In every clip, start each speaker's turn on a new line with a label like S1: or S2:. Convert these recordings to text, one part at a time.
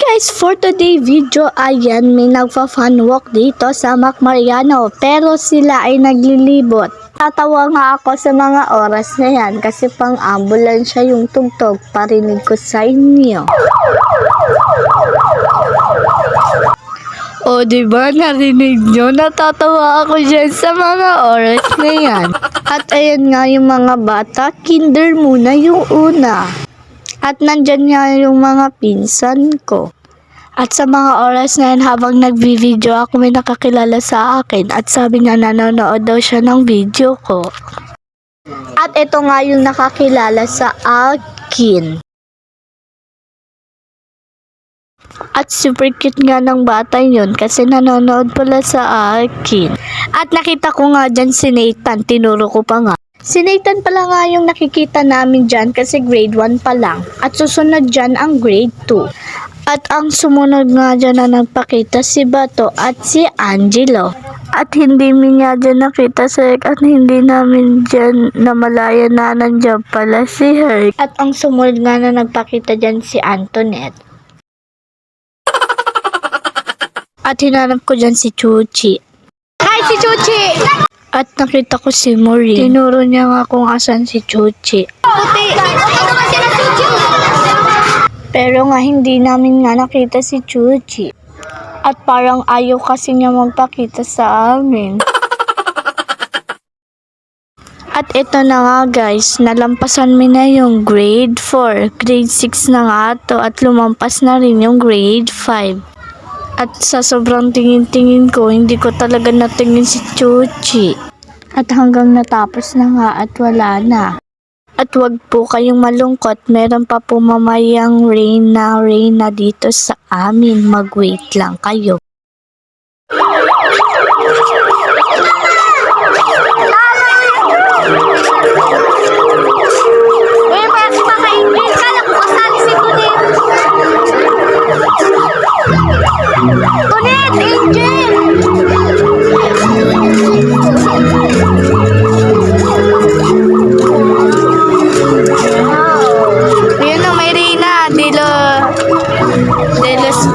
S1: Guys, for today video, ayan, may nagpa-fun walk dito sa Macmariano, pero sila ay naglilibot. Tatawa nga ako sa mga oras na yan kasi pang ambulansya yung tugtog, parinig ko sa inyo. O, diba narinig nyo? Natatawa ako dyan sa mga oras na yan. At ayan nga yung mga bata, kinder muna yung una. At nandyan nga yung mga pinsan ko. At sa mga oras na yan, habang nagbi-video ako, may nakakilala sa akin. At sabi niya nanonood daw siya ng video ko. At ito nga yung nakakilala sa akin. At super cute nga ng bata yun kasi nanonood pala sa akin. At nakita ko nga dyan si Nathan, tinuro ko pa nga. Si Nathan pala nga yung nakikita namin dyan kasi grade 1 pa lang. At susunod dyan ang grade 2. At ang sumunod nga dyan na nagpakita si Bato at si Angelo. At hindi mi nga dyan nakita sa at hindi namin dyan namalaya na nandiyan pala si Herc. At ang sumunod nga na nagpakita dyan si Antoinette. At hinanap ko dyan si Chuchi. Hi, si Chuchi! At nakita ko si Maureen. Tinuro niya nga kung asan si Chuchi. Puti! Pero nga hindi namin nga nakita si Chuchi. At parang ayaw kasi niya magpakita sa amin. At ito na nga guys, nalampasan mi na yung grade 4. Grade 6 na nga to at lumampas na rin yung grade 5. At sa sobrang tingin-tingin ko, hindi ko talaga natingin si Chuchi. At hanggang natapos na nga at wala na. At wag po kayong malungkot, meron pa po mamayang Reyna dito sa amin. Mag-wait lang kayo.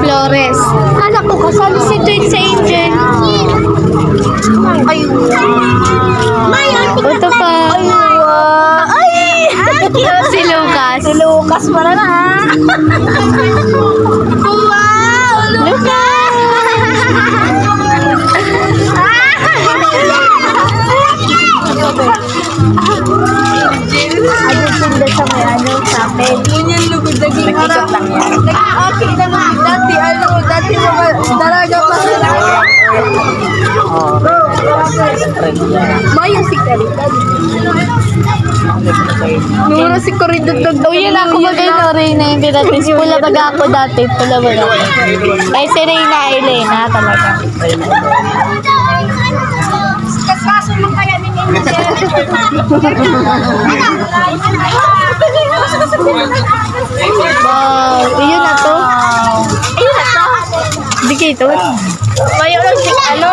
S1: Flores. Kala ko kasali si Twin sa Angel. Ayun. Ito pa. Ay! Si Lucas. Si Lucas pala na. Wow! Lucas! Ayun sila sa may ano sa akin. Yun yung lugod na gingarap lang yan. Okay naman. Dati mga dalaga pa sila. Mayo si Karidad. Nuro si Karidad. Uy, yun ako mag-ino Reyna yung pinatis. Pula baga ako dati. Pula baga ako. Eh si Reyna Elena talaga. Kaso mo kaya ni wow, yun na to. Ayun na to. Hindi kayo ito. Mayo lang si ano.